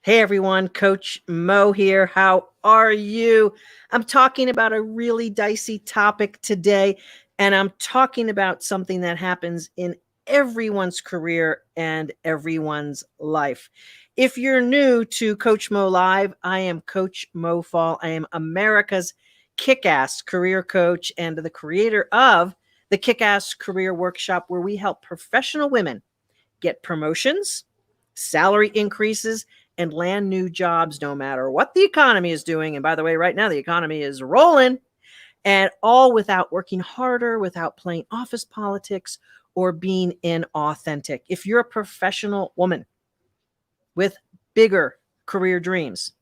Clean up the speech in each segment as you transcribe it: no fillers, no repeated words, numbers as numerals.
Hey everyone, Coach Mo here. How are you? I'm talking about a really dicey topic today, and I'm talking about something that happens in everyone's career and everyone's life. If you're new to Coach Mo Live, I am Coach Mo Fall. I am America's kick-ass career coach and the creator of the Kick-Ass Career Workshop, where we help professional women get promotions, salary increases, and land new jobs no matter what the economy is doing. And by the way, right now the economy is rolling, and all without working harder, without playing office politics or being inauthentic. If you're a professional woman with bigger career dreams,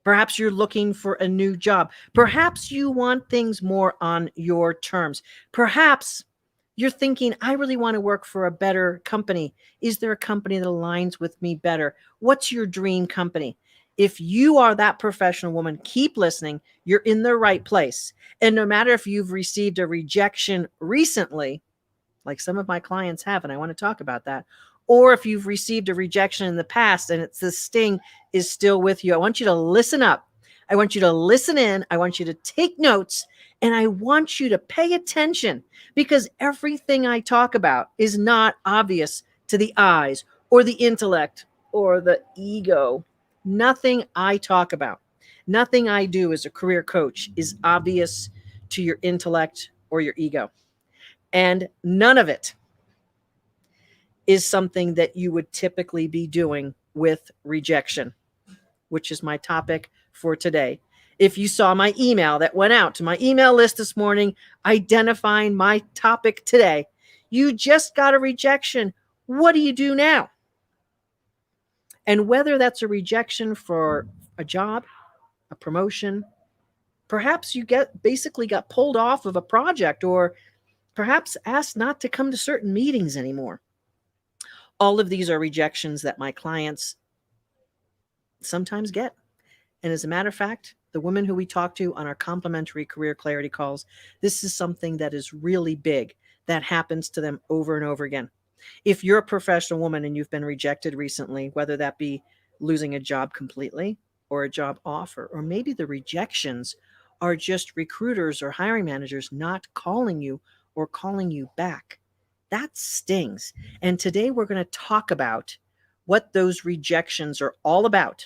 perhaps you're looking for a new job. Perhaps you want things more on your terms. Perhaps you're thinking, I really want to work for a better company. Is there a company that aligns with me better? What's your dream company? If you are that professional woman, keep listening. You're in the right place. And no matter if you've received a rejection recently, like some of my clients have, and I want to talk about that, or if you've received a rejection in the past and it's the sting is still with you, I want you to listen up. I want you to listen in. I want you to take notes, and I want you to pay attention, because everything I talk about is not obvious to the eyes or the intellect or the ego. Nothing I talk about, nothing I do as a career coach is obvious to your intellect or your ego. And none of it is something that you would typically be doing with rejection, which is my topic for today. If you saw my email that went out to my email list this morning identifying my topic today, you just got a rejection. What do you do now? And whether that's a rejection for a job, a promotion, perhaps you basically got pulled off of a project, or perhaps asked not to come to certain meetings anymore. All of these are rejections that my clients sometimes get. And as a matter of fact, the women who we talk to on our complimentary career clarity calls, this is something that is really big that happens to them over and over again. If you're a professional woman and you've been rejected recently, whether that be losing a job completely or a job offer, or maybe the rejections are just recruiters or hiring managers not calling you or calling you back, that stings. And today we're going to talk about what those rejections are all about.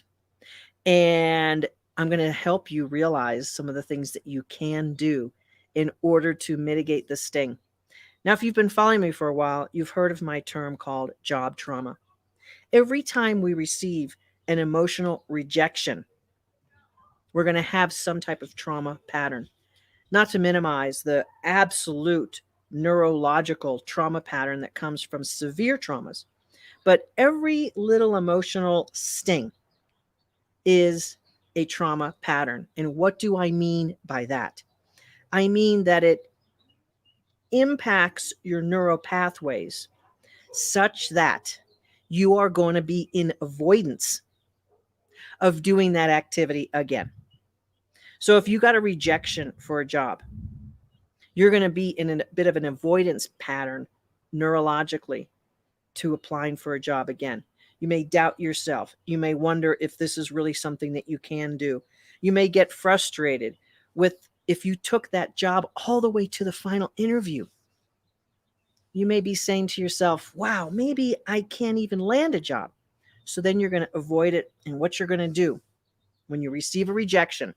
And I'm going to help you realize some of the things that you can do in order to mitigate the sting. Now, if you've been following me for a while, you've heard of my term called job trauma. Every time we receive an emotional rejection, we're going to have some type of trauma pattern. Not to minimize the absolute neurological trauma pattern that comes from severe traumas, but every little emotional sting is a trauma pattern. And what do I mean by that? I mean that it impacts your neural pathways such that you are going to be in avoidance of doing that activity again. So if you got a rejection for a job, you're going to be in a bit of an avoidance pattern neurologically to applying for a job again. You may doubt yourself. You may wonder if this is really something that you can do. You may get frustrated with if you took that job all the way to the final interview. You may be saying to yourself, wow, maybe I can't even land a job. So then you're going to avoid it. And what you're going to do when you receive a rejection,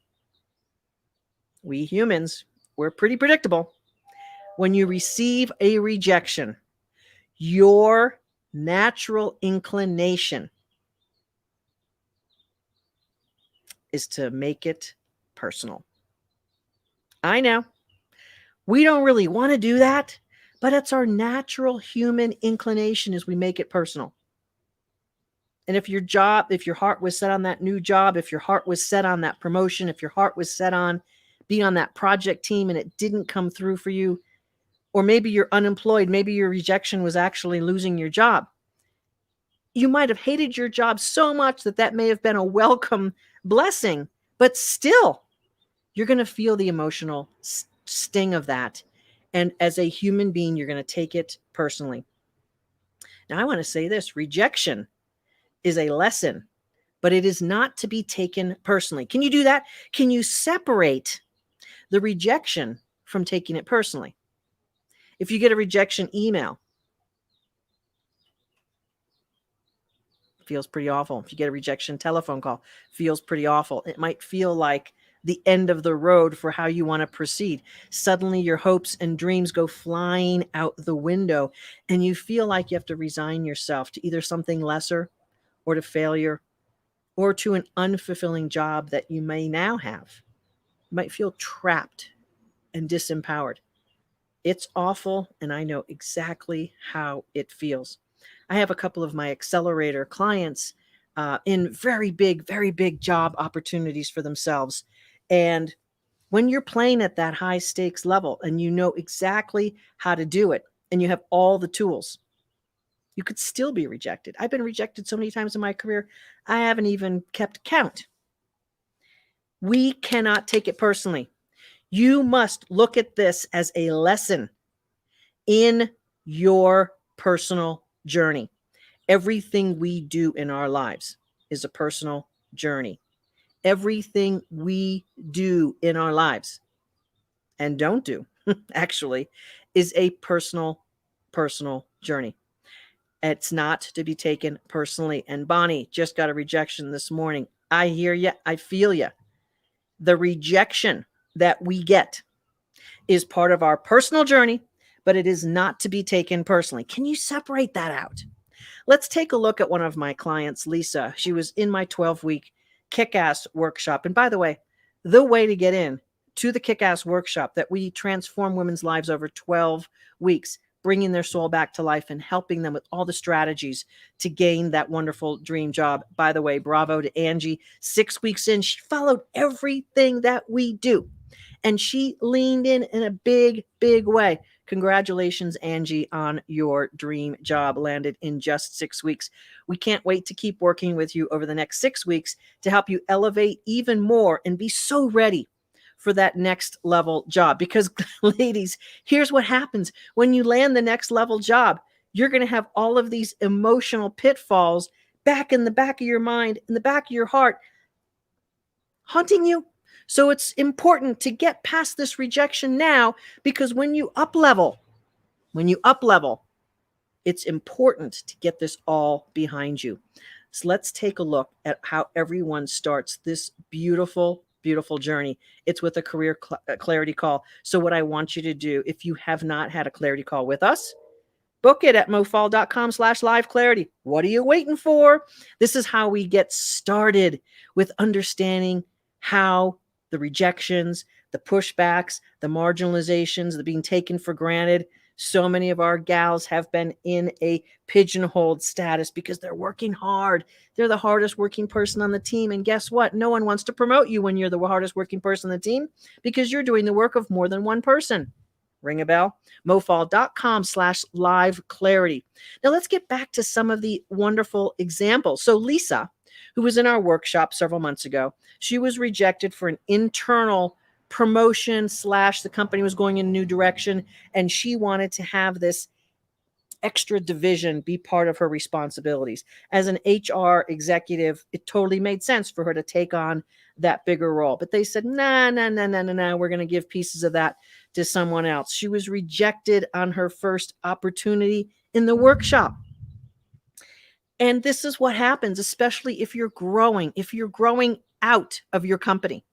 we humans, we're pretty predictable. When you receive a rejection, your natural inclination is to make it personal. I know we don't really want to do that, but it's our natural human inclination is we make it personal. And if your heart was set on that new job, if your heart was set on that promotion, if your heart was set on being on that project team and it didn't come through for you, or maybe you're unemployed, maybe your rejection was actually losing your job. You might have hated your job so much that may have been a welcome blessing, but still, you're going to feel the emotional sting of that. And as a human being, you're going to take it personally. Now, I want to say this: rejection is a lesson but it is not to be taken personally. Can you do that? Can you separate the rejection from taking it personally? If you get a rejection email, feels pretty awful. If you get a rejection telephone call, feels pretty awful. It might feel like the end of the road for how you want to proceed. Suddenly your hopes and dreams go flying out the window, and you feel like you have to resign yourself to either something lesser or to failure or to an unfulfilling job that you may now have. You might feel trapped and disempowered. It's awful, and I know exactly how it feels. I have a couple of my accelerator clients in very big job opportunities for themselves. And when you're playing at that high stakes level and you know exactly how to do it and you have all the tools, you could still be rejected. I've been rejected so many times in my career, I haven't even kept count. We cannot take it personally. You must look at this as a lesson in your personal journey. Everything we do in our lives is a personal journey. Everything we do in our lives and don't do actually is a personal journey. It's not to be taken personally. And Bonnie just got a rejection this morning. I hear you. I feel you. The rejection that we get is part of our personal journey, but it is not to be taken personally. Can you separate that out? Let's take a look at one of my clients, Lisa. She was in my 12-week kick-ass workshop. And by the way, the way to get in to the kick-ass workshop that we transform women's lives over 12 weeks, bringing their soul back to life and helping them with all the strategies to gain that wonderful dream job. By the way, bravo to Angie. 6 weeks in, she followed everything that we do. And she leaned in a big way. Congratulations, Angie, on your dream job landed in just 6 weeks. We can't wait to keep working with you over the next 6 weeks to help you elevate even more and be so ready for that next level job. Because ladies, here's what happens when you land the next level job. You're going to have all of these emotional pitfalls back in the back of your mind, in the back of your heart, haunting you. So it's important to get past this rejection now, because when you up level, it's important to get this all behind you. So let's take a look at how everyone starts this beautiful journey. It's with a career clarity call. So what I want you to do, if you have not had a clarity call with us, book it at mofall.com/live clarity. What are you waiting for? This is how we get started with understanding how the rejections, the pushbacks, the marginalizations, the being taken for granted. So many of our gals have been in a pigeonholed status because they're working hard. They're the hardest working person on the team. And guess what? No one wants to promote you when you're the hardest working person on the team, because you're doing the work of more than one person. Ring a bell? mofall.com/live clarity. Now let's get back to some of the wonderful examples. So Lisa, who was in our workshop several months ago, she was rejected for an internal promotion / the company was going in a new direction, and she wanted to have this extra division be part of her responsibilities. As an HR executive, it totally made sense for her to take on that bigger role. But they said, nah, we're going to give pieces of that to someone else. She was rejected on her first opportunity in the workshop. And this is what happens, especially if you're growing out of your company.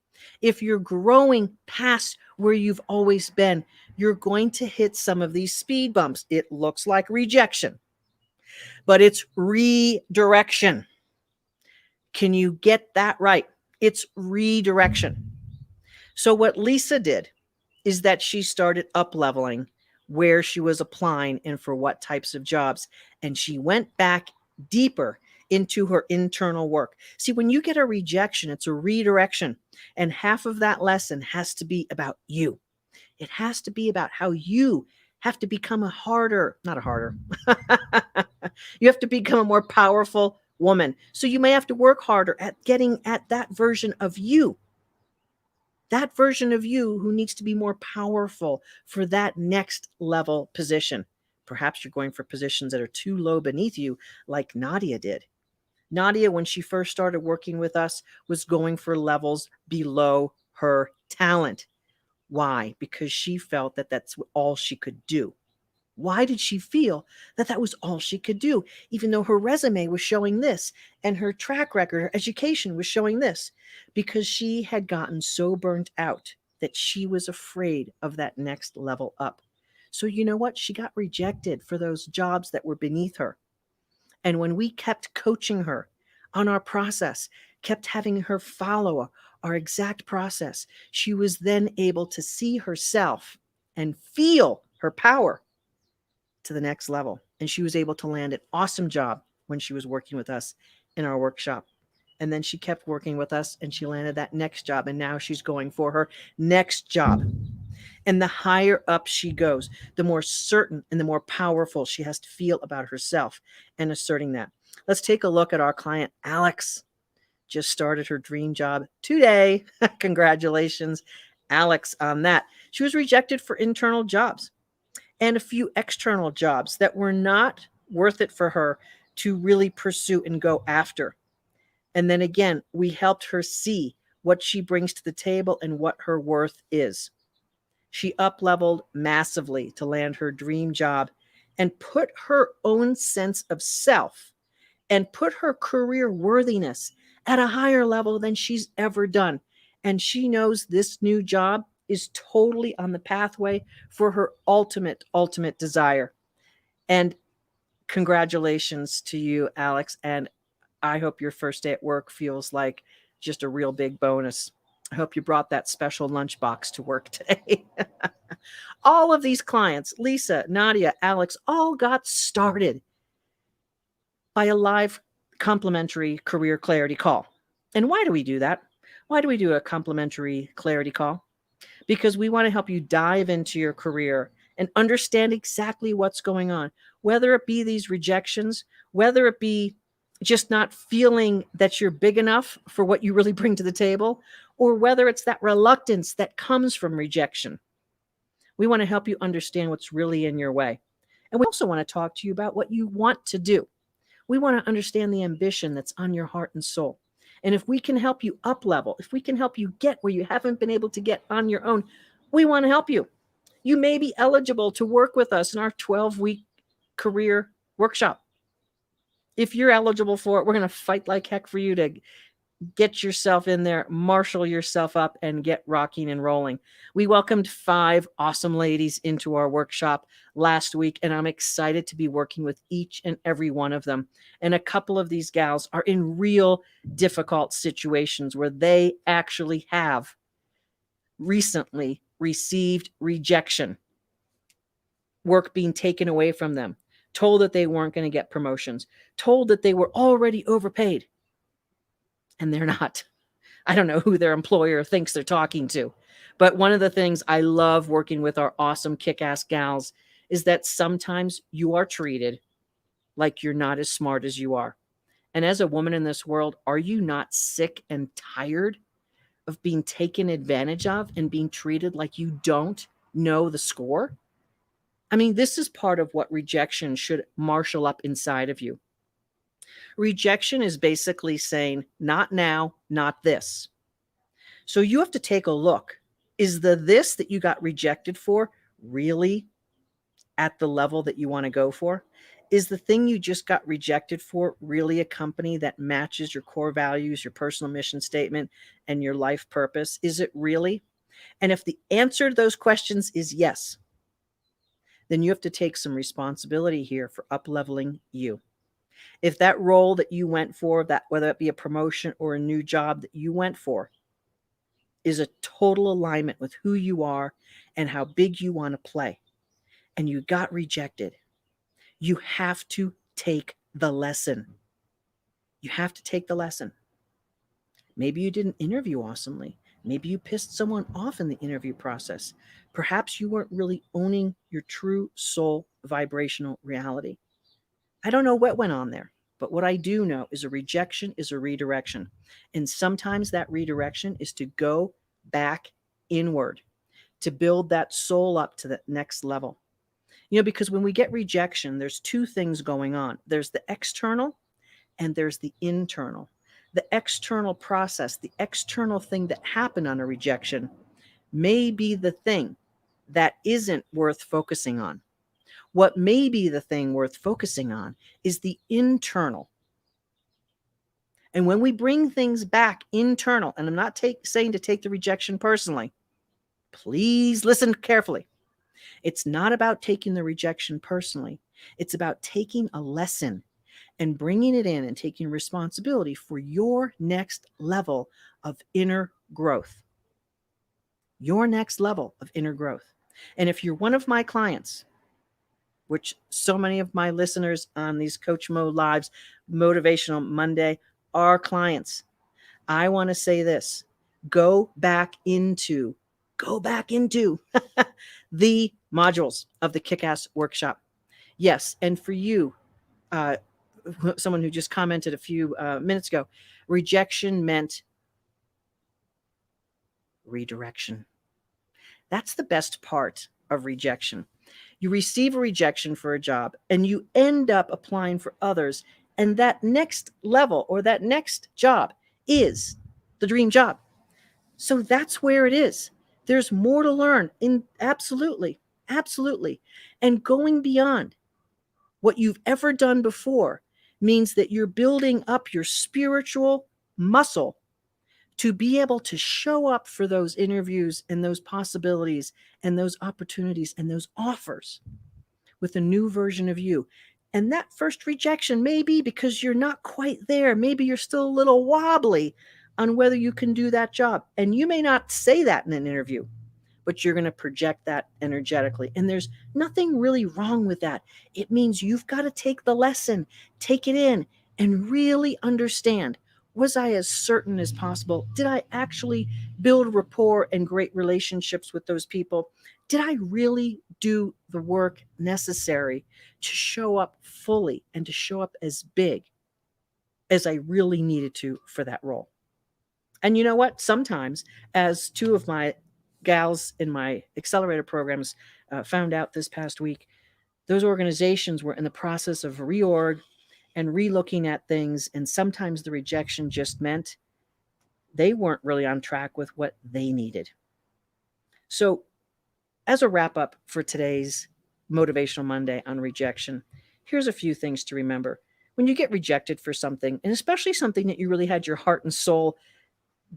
If you're growing past where you've always been, you're going to hit some of these speed bumps. It looks like rejection, but it's redirection. Can you get that right? It's redirection. So what Lisa did is that she started up-leveling where she was applying and for what types of jobs. And she went back deeper into her internal work. See, when you get a rejection, it's a redirection. And half of that lesson has to be about you. It has to be about how you have to become you have to become a more powerful woman. So you may have to work harder at getting at that version of you. That version of you who needs to be more powerful for that next level position. Perhaps you're going for positions that are too low beneath you, like Nadia did. Nadia, when she first started working with us, was going for levels below her talent. Why? Because she felt that that's all she could do. Why did she feel that that was all she could do, even though her resume was showing this and her track record, her education was showing this? Because she had gotten so burnt out that she was afraid of that next level up. So, you know what? She got rejected for those jobs that were beneath her. And when we kept coaching her on our process, kept having her follow our exact process, she was then able to see herself and feel her power to the next level. And she was able to land an awesome job when she was working with us in our workshop. And then she kept working with us and she landed that next job. And now she's going for her next job. And the higher up she goes, the more certain and the more powerful she has to feel about herself and asserting that. Let's take a look at our client, Alex. Just started her dream job today. Congratulations, Alex, on that. She was rejected for internal jobs and a few external jobs that were not worth it for her to really pursue and go after. And then again, we helped her see what she brings to the table and what her worth is. She up-leveled massively to land her dream job and put her own sense of self and put her career worthiness at a higher level than she's ever done. And she knows this new job is totally on the pathway for her ultimate desire. And congratulations to you, Alex. And I hope your first day at work feels like just a real big bonus. I hope you brought that special lunchbox to work today. All of these clients, Lisa, Nadia, Alex, all got started by a live complimentary career clarity call. And why do we do that? Why do we do a complimentary clarity call? Because we want to help you dive into your career and understand exactly what's going on, whether it be these rejections, whether it be just not feeling that you're big enough for what you really bring to the table, or whether it's that reluctance that comes from rejection. We want to help you understand what's really in your way. And we also want to talk to you about what you want to do. We want to understand the ambition that's on your heart and soul. And if we can help you up level, if we can help you get where you haven't been able to get on your own, we want to help you. You may be eligible to work with us in our 12-week career workshop. If you're eligible for it, we're going to fight like heck for you to get yourself in there, marshal yourself up, and get rocking and rolling. We welcomed 5 awesome ladies into our workshop last week, and I'm excited to be working with each and every one of them. And a couple of these gals are in real difficult situations where they actually have recently received rejection, work being taken away from them, told that they weren't going to get promotions, told that they were already overpaid. And they're not. I don't know who their employer thinks they're talking to. But one of the things I love working with our awesome kick-ass gals is that sometimes you are treated like you're not as smart as you are. And as a woman in this world, are you not sick and tired of being taken advantage of and being treated like you don't know the score? I mean, this is part of what rejection should marshal up inside of you. Rejection is basically saying, not now, not this. So you have to take a look. Is the this that you got rejected for really at the level that you want to go for? Is the thing you just got rejected for really a company that matches your core values, your personal mission statement, and your life purpose? Is it really? And if the answer to those questions is yes, then you have to take some responsibility here for up-leveling you. If that role that you went for, that whether it be a promotion or a new job that you went for, is a total alignment with who you are and how big you want to play, and you got rejected, you have to take the lesson. You have to take the lesson. Maybe you didn't interview awesomely. Maybe you pissed someone off in the interview process. Perhaps you weren't really owning your true soul vibrational reality. I don't know what went on there, but what I do know is a rejection is a redirection. And sometimes that redirection is to go back inward, to build that soul up to the next level. Because when we get rejection, there's 2 things going on. There's the external and there's the internal. The external process, the external thing that happened on a rejection may be the thing that isn't worth focusing on. What may be the thing worth focusing on is the internal. And when we bring things back internal, and I'm not saying to take the rejection personally, please listen carefully. It's not about taking the rejection personally. It's about taking a lesson and bringing it in and taking responsibility for your next level of inner growth. Your next level of inner growth. And if you're one of my clients, which so many of my listeners on these Coach Mo Lives, Motivational Monday, are clients, I want to say this: go back into the modules of the Kick-Ass Workshop. Yes, and for you, someone who just commented a few minutes ago, rejection meant redirection. That's the best part of rejection. You receive a rejection for a job and you end up applying for others, and that next level or that next job is the dream job. So that's where it is. There's more to learn. Absolutely. And going beyond what you've ever done before means that you're building up your spiritual muscle to be able to show up for those interviews and those possibilities and those opportunities and those offers with a new version of you. And that first rejection may be because you're not quite there. Maybe you're still a little wobbly on whether you can do that job. And you may not say that in an interview, but you're going to project that energetically. And there's nothing really wrong with that. It means you've got to take the lesson, take it in, and really understand, was I as certain as possible? Did I actually build rapport and great relationships with those people? Did I really do the work necessary to show up fully and to show up as big as I really needed to for that role? And you know what? Sometimes, as two of my gals in my accelerator programs found out this past week, those organizations were in the process of reorg and relooking at things. And sometimes the rejection just meant they weren't really on track with what they needed. So as a wrap up for today's Motivational Monday on rejection, here's a few things to remember. When you get rejected for something, and especially something that you really had your heart and soul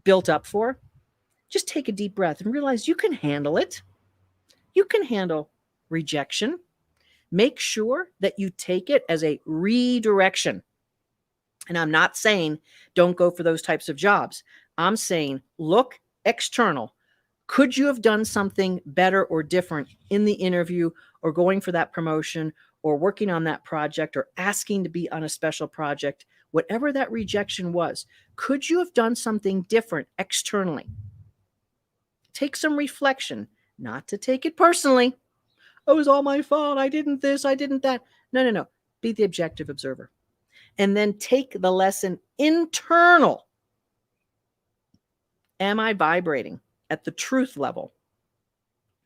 built up for, just take a deep breath and realize you can handle it. You can handle rejection. Make sure that you take it as a redirection. And I'm not saying don't go for those types of jobs. I'm saying look external. Could you have done something better or different in the interview, or going for that promotion, or working on that project, or asking to be on a special project? Whatever that rejection was, could you have done something different externally? Take some reflection, not to take it personally. Oh, it was all my fault. I didn't this, I didn't that. No. Be the objective observer. And then take the lesson internal. Am I vibrating at the truth level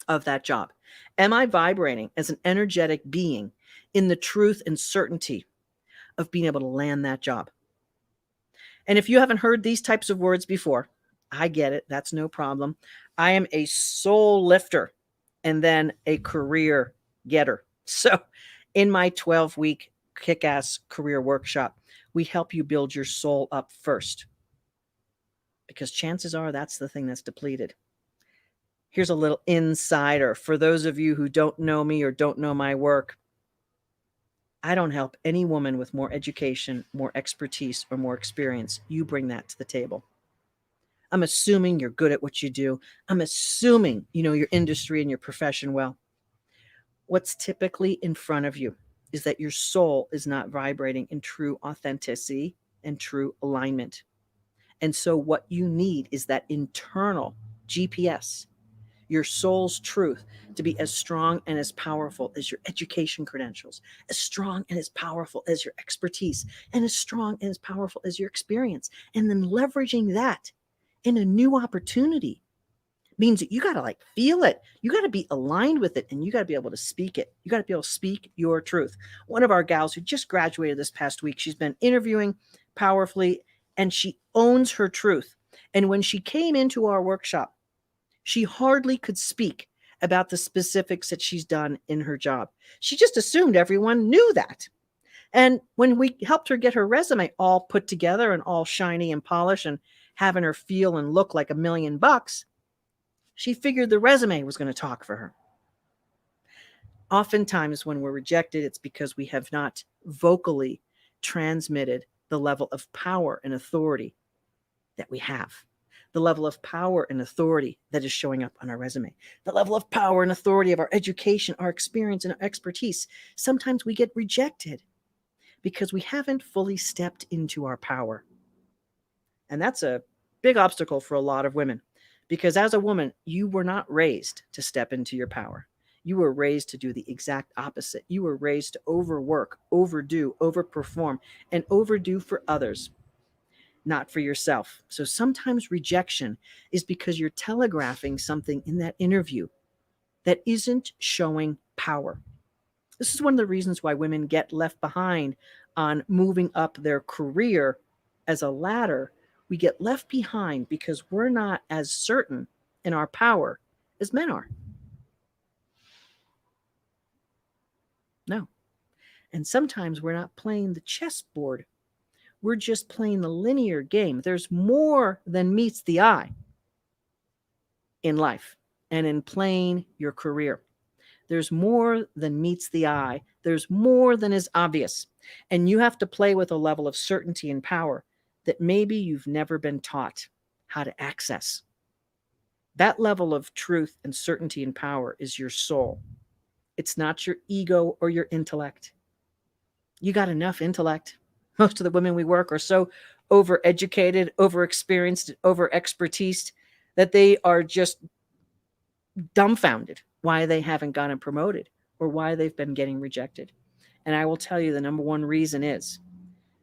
of that job? Am I vibrating as an energetic being in the truth and certainty of being able to land that job? And if you haven't heard these types of words before, I get it. That's no problem. I am a soul lifter and then a career getter. So in my 12-week Kick-Ass Career Workshop, we help you build your soul up first, because chances are that's the thing that's depleted. Here's a little insider for those of you who don't know me or don't know my work. I don't help any woman with more education, more expertise, or more experience. You bring that to the table. I'm assuming you're good at what you do. I'm assuming you know your industry and your profession well. What's typically in front of you is that your soul is not vibrating in true authenticity and true alignment. And so what you need is that internal GPS, your soul's truth, to be as strong and as powerful as your education credentials, as strong and as powerful as your expertise, and as strong and as powerful as your experience. And then leveraging that in a new opportunity, means that you got to like feel it. You got to be aligned with it, and you got to be able to speak it. You got to be able to speak your truth. One of our gals who just graduated this past week, she's been interviewing powerfully, and she owns her truth. And when she came into our workshop, she hardly could speak about the specifics that she's done in her job. She just assumed everyone knew that. And when we helped her get her resume all put together and all shiny and polished and having her feel and look like $1,000,000, she figured the resume was going to talk for her. Oftentimes when we're rejected, it's because we have not vocally transmitted the level of power and authority that we have. The level of power and authority that is showing up on our resume, the level of power and authority of our education, our experience, and our expertise. Sometimes we get rejected because we haven't fully stepped into our power. And that's a big obstacle for a lot of women, because as a woman, you were not raised to step into your power. You were raised to do the exact opposite. You were raised to overwork, overdo, overperform, and overdo for others, not for yourself. So sometimes rejection is because you're telegraphing something in that interview that isn't showing power. This is one of the reasons why women get left behind on moving up their career as a ladder. We get left behind because we're not as certain in our power as men are. No. And sometimes we're not playing the chessboard. We're just playing the linear game. There's more than meets the eye in life and in playing your career. There's more than meets the eye. There's more than is obvious. And you have to play with a level of certainty and power that maybe you've never been taught how to access. That level of truth and certainty and power is your soul. It's not your ego or your intellect. You got enough intellect. Most of the women we work are so overeducated, overexperienced, overexpertised that they are just dumbfounded why they haven't gotten promoted or why they've been getting rejected. And I will tell you the number one reason is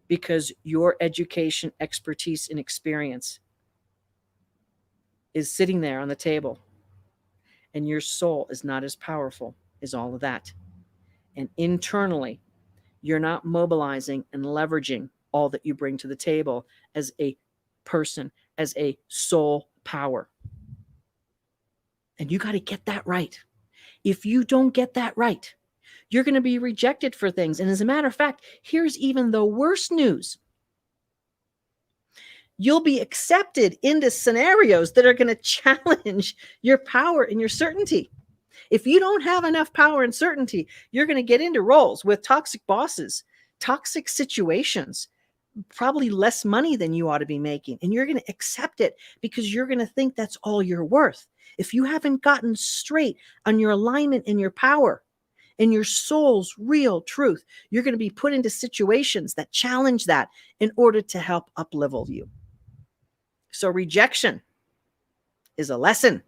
because your education, expertise, and experience is sitting there on the table, and your soul is not as powerful as all of that. And internally, you're not mobilizing and leveraging all that you bring to the table as a person, as a soul power. And you got to get that right. If you don't get that right, you're going to be rejected for things. And as a matter of fact, here's even the worst news. You'll be accepted into scenarios that are going to challenge your power and your certainty. If you don't have enough power and certainty, you're going to get into roles with toxic bosses, toxic situations, probably less money than you ought to be making. And you're going to accept it because you're going to think that's all you're worth. If you haven't gotten straight on your alignment and your power and your soul's real truth, you're going to be put into situations that challenge that in order to help up-level you. So rejection is a lesson.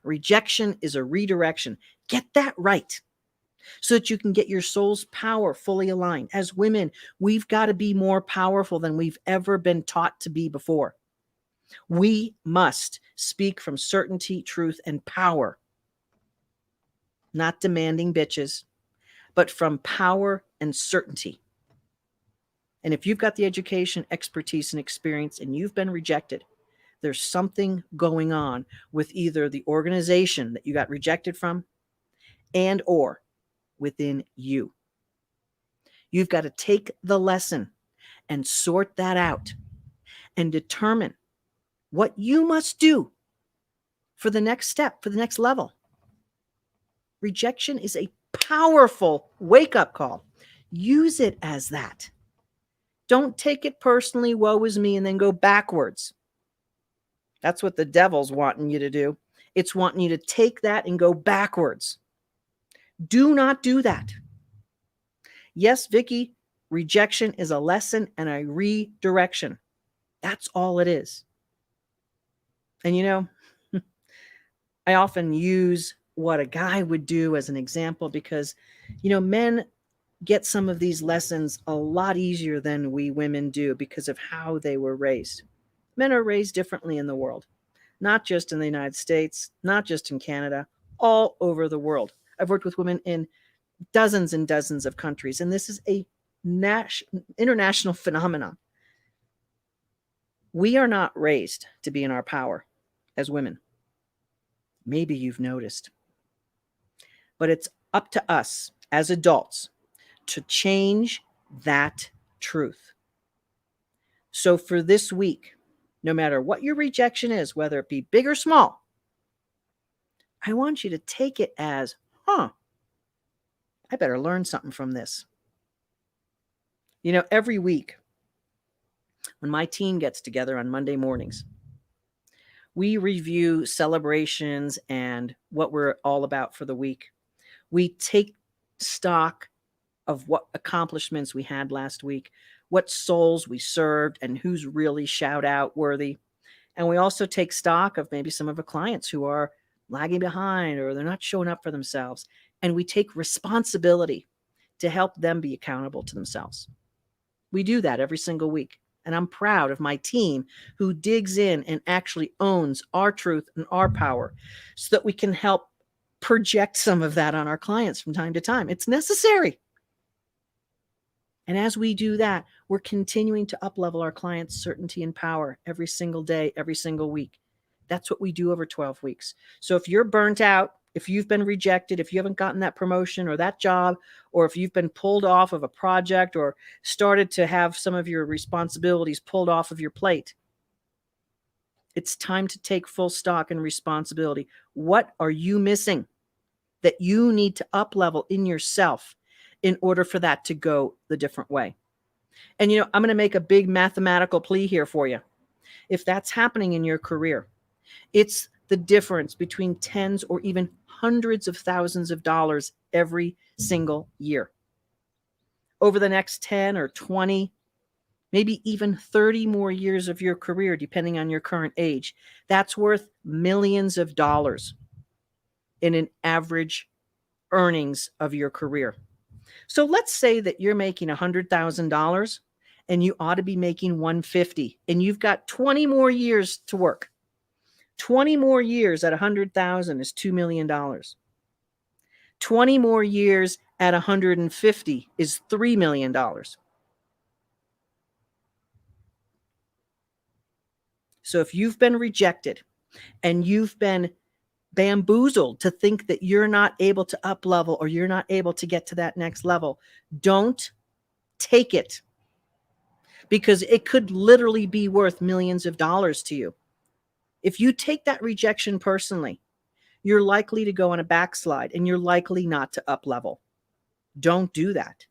Rejection is a redirection. Get that right so that you can get your soul's power fully aligned. As women, we've got to be more powerful than we've ever been taught to be before. We must speak from certainty, truth, and power. Not demanding bitches, but from power and certainty. And if you've got the education, expertise, and experience, and you've been rejected, there's something going on with either the organization that you got rejected from and or within you. You've got to take the lesson and sort that out and determine what you must do for the next step, for the next level. Rejection is a powerful wake-up call. Use it as that. Don't take it personally, woe is me, and then go backwards. That's what the devil's wanting you to do. It's wanting you to take that and go backwards. Do not do that. Yes, Vicky, rejection is a lesson and a redirection. That's all it is. And you know, I often use what a guy would do as an example because, you know, men get some of these lessons a lot easier than we women do because of how they were raised. Men are raised differently in the world. not just in the United States, not just in Canada, all over the world. I've worked with women in dozens and dozens of countries, and this is a international phenomenon. We are not raised to be in our power as women. Maybe you've noticed. But it's up to us as adults to change that truth. So for this week, no matter what your rejection is, whether it be big or small, I want you to take it as, I better learn something from this. You know, every week when my team gets together on Monday mornings, we review celebrations and what we're all about for the week. We take stock of what accomplishments we had last week, what souls we served, and who's really shout out worthy. And we also take stock of maybe some of our clients who are lagging behind or they're not showing up for themselves. And we take responsibility to help them be accountable to themselves. We do that every single week. And I'm proud of my team who digs in and actually owns our truth and our power so that we can help project some of that on our clients from time to time. It's necessary. And as we do that, we're continuing to up-level our clients' certainty and power every single day, every single week. That's what we do over 12 weeks. So if you're burnt out, if you've been rejected, if you haven't gotten that promotion or that job, or if you've been pulled off of a project or started to have some of your responsibilities pulled off of your plate, it's time to take full stock and responsibility. What are you missing that you need to up-level in yourself in order for that to go the different way? And, you know, I'm going to make a big mathematical plea here for you. If that's happening in your career, it's the difference between tens or even hundreds of thousands of dollars every single year. Over the next 10 or 20, maybe even 30 more years of your career, depending on your current age, that's worth millions of dollars in an average earnings of your career. So let's say that you're making $100,000 and you ought to be making $150,000 and you've got 20 more years to work. 20 more years at $100,000 is $2 million. 20 more years at 150 is $3 million. So if you've been rejected and you've been bamboozled to think that you're not able to up level or you're not able to get to that next level, don't take it, because it could literally be worth millions of dollars to you. If you take that rejection personally, you're likely to go on a backslide and you're likely not to up level. Don't do that.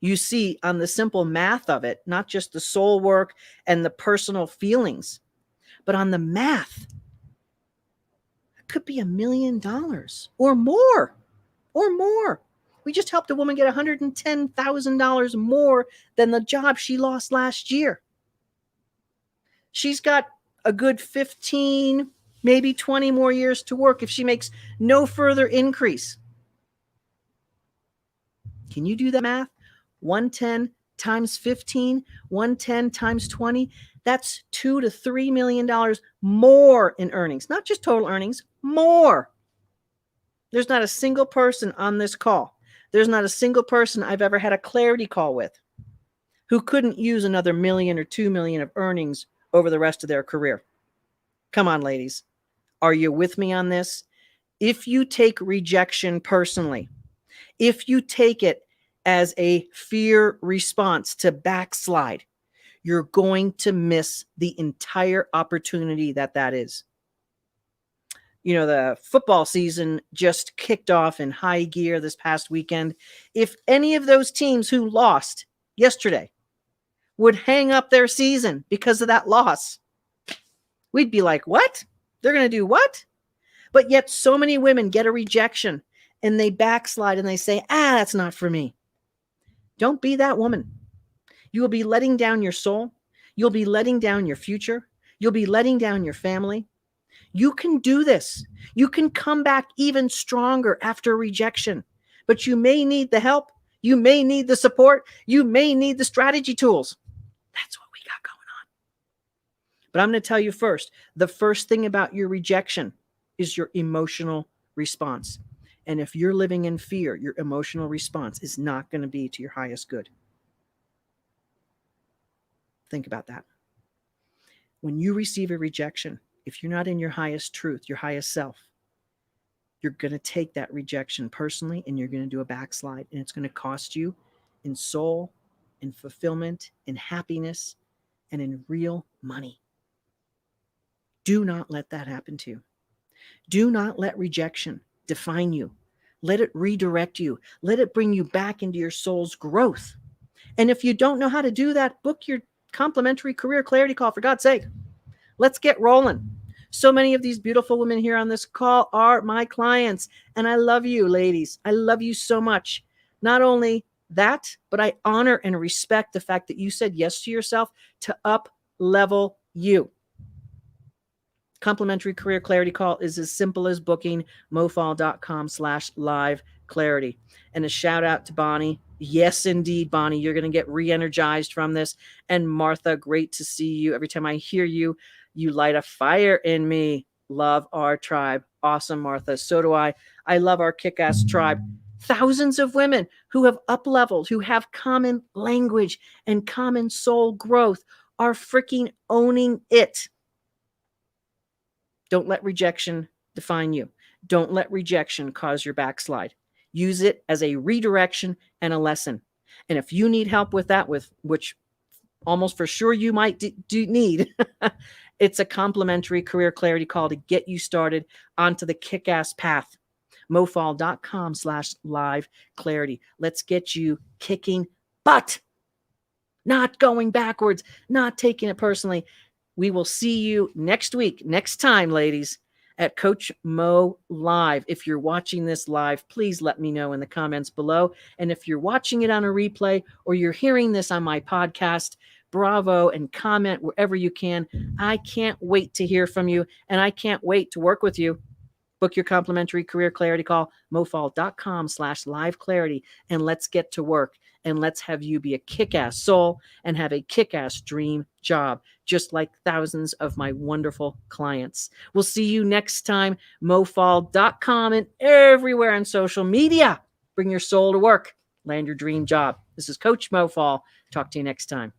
You see, on the simple math of it, not just the soul work and the personal feelings, but on the math, it could be $1 million or more, or more. We just helped a woman get $110,000 more than the job she lost last year. She's got a good 15, maybe 20 more years to work if she makes no further increase. Can you do that math? 110 times 15, 110 times 20, that's $2 to $3 million more in earnings, not just total earnings, more. There's not a single person on this call. There's not a single person I've ever had a clarity call with who couldn't use another $1 million or $2 million of earnings over the rest of their career. Come on, ladies. Are you with me on this? If you take rejection personally, if you take it as a fear response to backslide, you're going to miss the entire opportunity that is. You know, the football season just kicked off in high gear this past weekend. If any of those teams who lost yesterday would hang up their season because of that loss, we'd be like, what? They're going to do what? But yet so many women get a rejection and they backslide and they say, that's not for me. Don't be that woman. You will be letting down your soul. You'll be letting down your future. You'll be letting down your family. You can do this. You can come back even stronger after rejection, but you may need the help. You may need the support. You may need the strategy tools. That's what we got going on. But I'm going to tell you first, the first thing about your rejection is your emotional response. And if you're living in fear, your emotional response is not going to be to your highest good. Think about that. When you receive a rejection, if you're not in your highest truth, your highest self, you're going to take that rejection personally and you're going to do a backslide. And it's going to cost you in soul, in fulfillment, in happiness, and in real money. Do not let that happen to you. Do not let rejection define you. Let it redirect you. Let it bring you back into your soul's growth. And if you don't know how to do that, book your complimentary career clarity call, for God's sake. Let's get rolling. So many of these beautiful women here on this call are my clients. And I love you, ladies. I love you so much. Not only that, but I honor and respect the fact that you said yes to yourself to up level you. Complimentary career clarity call is as simple as booking mofall.com/live clarity. And a shout out to Bonnie. Yes, indeed, Bonnie, you're going to get re-energized from this. And Martha, great to see you. Every time I hear you, you light a fire in me. Love our tribe. Awesome, Martha. So do I. I love our kick-ass tribe. Thousands of women who have up-leveled, who have common language and common soul growth are freaking owning it. Don't let rejection define you. Don't let rejection cause your backslide. Use it as a redirection and a lesson. And if you need help with that, which almost for sure you might do need, it's a complimentary career clarity call to get you started onto the kick-ass path. mofall.com/live clarity. Let's get you kicking butt, not going backwards, not taking it personally. We will see you next week, next time, ladies, at Coach Mo Live. If you're watching this live, please let me know in the comments below. And if you're watching it on a replay or you're hearing this on my podcast, bravo, and comment wherever you can. I can't wait to hear from you, and I can't wait to work with you. Book your complimentary career clarity call, mofall.com/live clarity, and let's get to work. And let's have you be a kick-ass soul and have a kick-ass dream job, just like thousands of my wonderful clients. We'll see you next time, mofall.com and everywhere on social media. Bring your soul to work. Land your dream job. This is Coach Mo Fall. Talk to you next time.